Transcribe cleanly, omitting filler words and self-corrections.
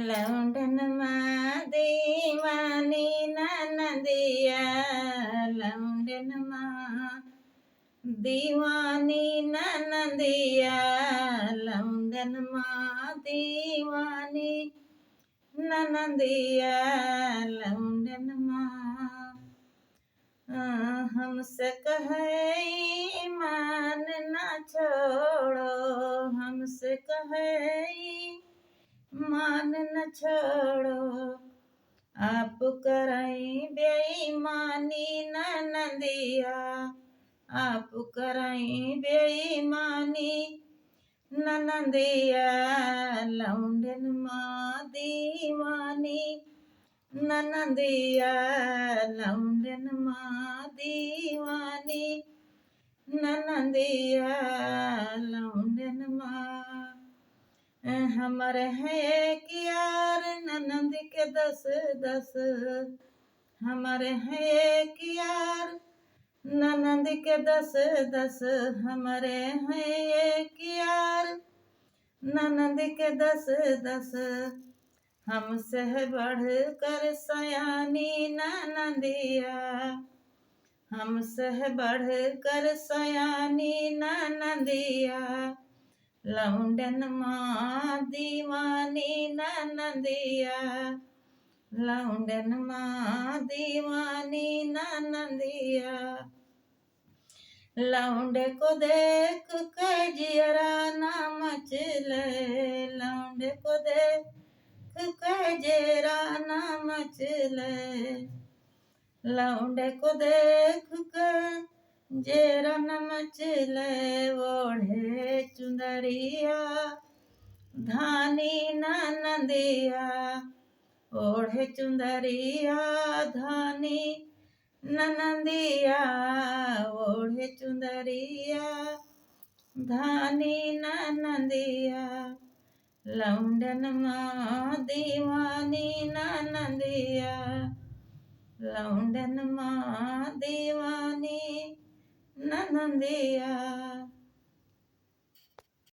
लौंडन माँ दीवानी ननदिया, लौंडन माँ दीवानी ननदिया, लौंडन माँ दीवानी ननदिया, लौंडन माँ हमसे कहे ईमान न छोड़ो, हमसे कहे मान न छोड़ो, आप कराई बेईमानी ननदिया, आप कराई बेईमानी ननदिया, लौंडन माँ दीवानी ननदिया, लौंडन माँ दीवानी ननदिया, लौंडन माँ हमारे है कि यार ननद के 10 हमारे है कि यार ननद के 10 हमारे हैं कि यार ननद के 10 हमसे बढ़ कर सयानी ननदिया, हमसे बढ़ कर सयानी ननदिया, लौंडन माँ दीवानी ननदिया, लौंडन माँ दीवानी ननदिया, लौंडे को देख के जियरा ना मचले, लौंडे को देख के जियरा ना मचले, लौंडे को देख के जेरा न मचले, ओढ़े चुंदरिया धानी ननदिया, ओढ़े चुंदरिया धानी ननदिया, ओढ़े चुंदरिया धानी ननदिया, लौंडन माँ दीवानी ननदिया, लौंडन माँ दीवानी ननदिया।